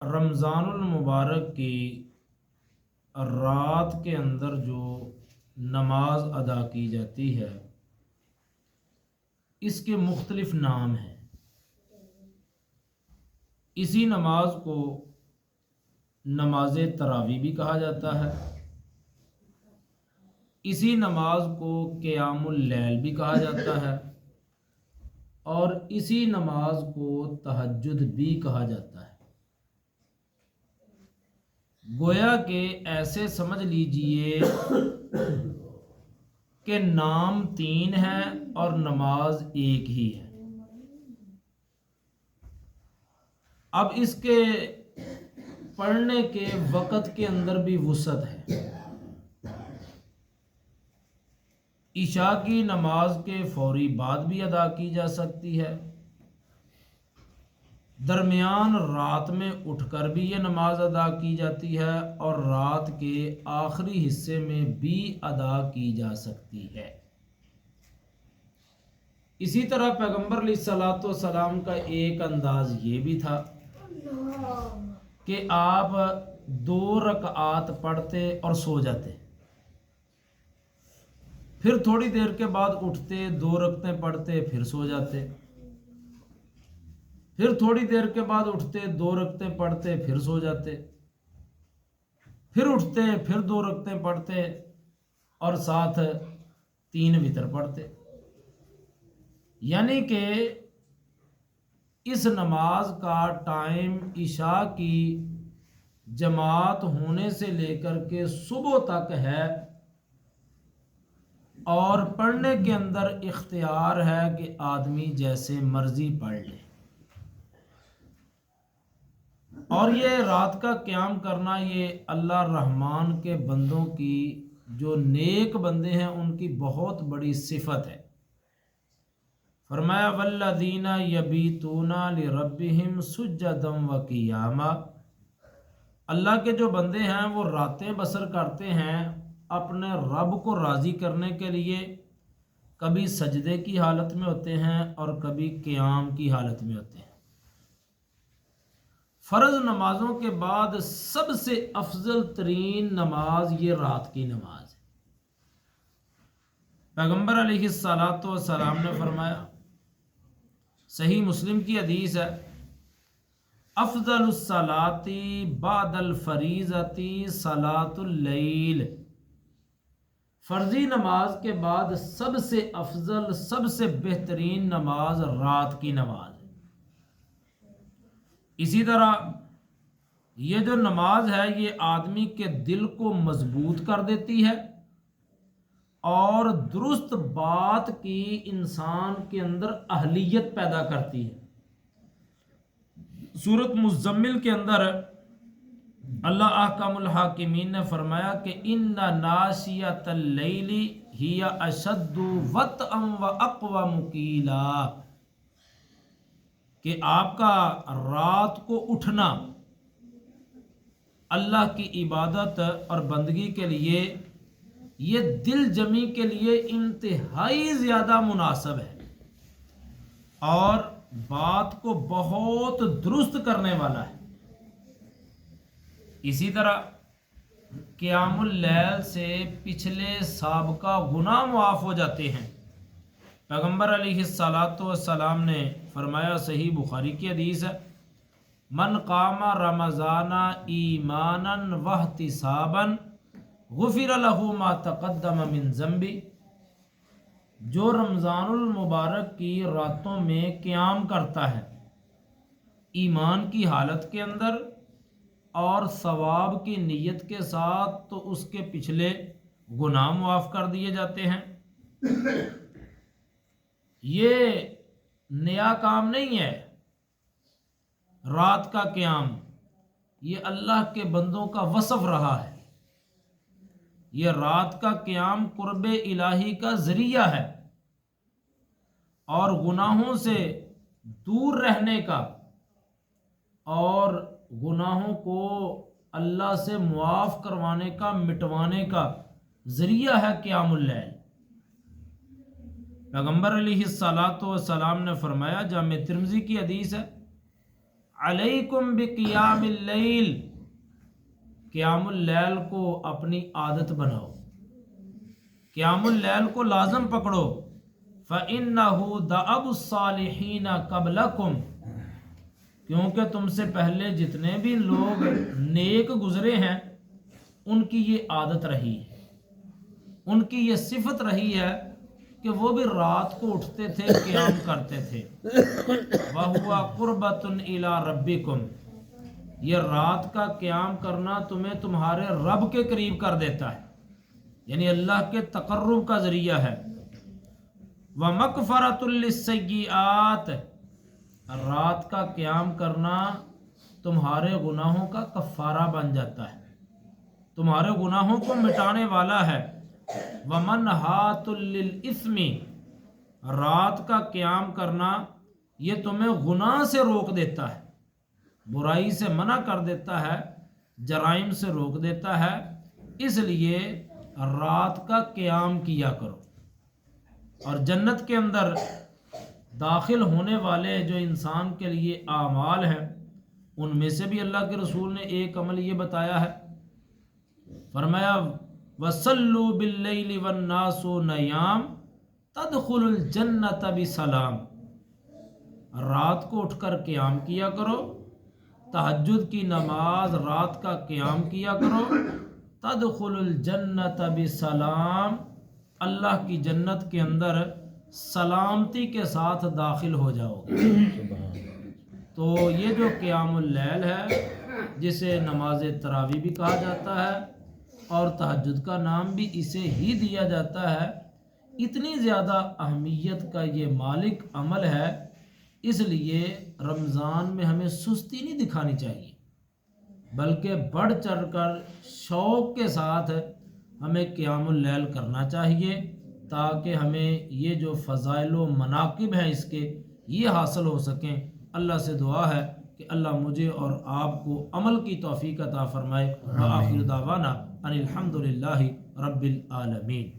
رمضان المبارک کی رات کے اندر جو نماز ادا کی جاتی ہے اس کے مختلف نام ہیں۔ اسی نماز کو نماز تراویح بھی کہا جاتا ہے، اسی نماز کو قیام اللیل بھی کہا جاتا ہے، اور اسی نماز کو تہجد بھی کہا جاتا ہے۔ گویا کہ ایسے سمجھ لیجئے کہ نام تین ہے اور نماز ایک ہی ہے۔ اب اس کے پڑھنے کے وقت کے اندر بھی وسعت ہے۔ عشاء کی نماز کے فوری بعد بھی ادا کی جا سکتی ہے، درمیان رات میں اٹھ کر بھی یہ نماز ادا کی جاتی ہے، اور رات کے آخری حصے میں بھی ادا کی جا سکتی ہے۔ اسی طرح پیغمبر علیہ الصلوۃ والسلام کا ایک انداز یہ بھی تھا کہ آپ 2 رکعات پڑھتے اور سو جاتے، پھر تھوڑی دیر کے بعد اٹھتے 2 رکعتیں پڑھتے پھر سو جاتے، پھر تھوڑی دیر کے بعد اٹھتے 2 رکعتیں پڑھتے پھر سو جاتے، پھر اٹھتے پھر 2 رکعتیں پڑھتے اور ساتھ 3 وتر پڑھتے۔ یعنی کہ اس نماز کا ٹائم عشاء کی جماعت ہونے سے لے کر کے صبح تک ہے، اور پڑھنے کے اندر اختیار ہے کہ آدمی جیسے مرضی پڑھ لے۔ اور یہ رات کا قیام کرنا یہ اللہ رحمان کے بندوں کی، جو نیک بندے ہیں، ان کی بہت بڑی صفت ہے۔ فرمایا والذین یبیتون لربہم سجدا وقیاما، اللہ کے جو بندے ہیں وہ راتیں بسر کرتے ہیں اپنے رب کو راضی کرنے کے لیے، کبھی سجدے کی حالت میں ہوتے ہیں اور کبھی قیام کی حالت میں ہوتے ہیں۔ فرض نمازوں کے بعد سب سے افضل ترین نماز یہ رات کی نماز ہے۔ پیغمبر علیہ الصلوۃ والسلام نے فرمایا، صحیح مسلم کی حدیث ہے، افضل الصلاۃ بعد الفریضۃ صلاۃ اللیل، فرضی نماز کے بعد سب سے افضل، سب سے بہترین نماز رات کی نماز ہے۔ اسی طرح یہ جو نماز ہے یہ آدمی کے دل کو مضبوط کر دیتی ہے اور درست بات کی انسان کے اندر اہلیت پیدا کرتی ہے۔ سورۃ مزمل کے اندر اللہ احکم الحاکمین نے فرمایا کہ ان ناشیۃ اللیل ہی اشد وطئا واقوم قیلا، کہ آپ کا رات کو اٹھنا اللہ کی عبادت اور بندگی کے لیے، یہ دل جمی کے لیے انتہائی زیادہ مناسب ہے اور بات کو بہت درست کرنے والا ہے۔ اسی طرح قیام اللیل سے پچھلے سابقہ گناہ معاف ہو جاتے ہیں۔ پیغمبر علیہ الصلوۃ والسلام نے فرمایا، صحیح بخاری کی حدیث ہے، من قام رمضان ایمانا واحتسابا غفر له ما تقدم من ذنبی، جو رمضان المبارک کی راتوں میں قیام کرتا ہے ایمان کی حالت کے اندر اور ثواب کی نیت کے ساتھ، تو اس کے پچھلے گناہ معاف کر دیے جاتے ہیں۔ یہ نیا کام نہیں ہے رات کا قیام، یہ اللہ کے بندوں کا وصف رہا ہے۔ یہ رات کا قیام قرب الہی کا ذریعہ ہے اور گناہوں سے دور رہنے کا اور گناہوں کو اللہ سے معاف کروانے کا، مٹوانے کا ذریعہ ہے قیام اللیل۔ پیغمبر علیہ الصلوۃ والسلام نے فرمایا، جامع ترمذی کی حدیث ہے، علیکم بقیام اللیل، قیام اللیل کو اپنی عادت بناؤ، قیام اللیل کو لازم پکڑو۔ فَإِنَّهُ دَأَبُ الصَّالِحِينَ قَبْلَكُمْ، کیونکہ تم سے پہلے جتنے بھی لوگ نیک گزرے ہیں ان کی یہ عادت رہی ہے، ان کی یہ صفت رہی ہے کہ وہ بھی رات کو اٹھتے تھے، قیام کرتے تھے۔ وَهُوَ قُرْبَةٌ إِلَىٰ رَبِّكُمْ، یہ رات کا قیام کرنا تمہیں تمہارے رب کے قریب کر دیتا ہے، یعنی اللہ کے تقرب کا ذریعہ ہے۔ وَمَغْفِرَةٌ لِلسَّيِّئَاتِ، رات کا قیام کرنا تمہارے گناہوں کا کفارہ بن جاتا ہے، تمہارے گناہوں کو مٹانے والا ہے۔ وَمَنْہَاتٌ لِلْإِثْمِ، رات کا قیام کرنا یہ تمہیں گناہ سے روک دیتا ہے، برائی سے منع کر دیتا ہے، جرائم سے روک دیتا ہے، اس لیے رات کا قیام کیا کرو۔ اور جنت کے اندر داخل ہونے والے جو انسان کے لیے اعمال ہیں ان میں سے بھی اللہ کے رسول نے ایک عمل یہ بتایا ہے، فرمایا وَصَلُّوا بِاللَّيْلِ وَالنَّاسُ نِيَامٌ تَدْخُلُوا الْجَنَّةَ بِسَلَامٍ، رات کو اٹھ کر قیام کیا کرو، تہجد کی نماز رات کا قیام کیا کرو، تدخلوا الجنت بسلام، اللہ کی جنت کے اندر سلامتی کے ساتھ داخل ہو جاؤ گے۔ تو یہ جو قیام اللیل ہے، جسے نماز تراویح بھی کہا جاتا ہے اور تہجد کا نام بھی اسے ہی دیا جاتا ہے، اتنی زیادہ اہمیت کا یہ مالک عمل ہے، اس لیے رمضان میں ہمیں سستی نہیں دکھانی چاہیے، بلکہ بڑھ چڑھ کر شوق کے ساتھ ہمیں قیام اللیل کرنا چاہیے، تاکہ ہمیں یہ جو فضائل و مناقب ہیں اس کے یہ حاصل ہو سکیں۔ اللہ سے دعا ہے کہ اللہ مجھے اور آپ کو عمل کی توفیق عطا فرمائے۔ وآخر دعوانا ان الحمد للہ رب العالمین۔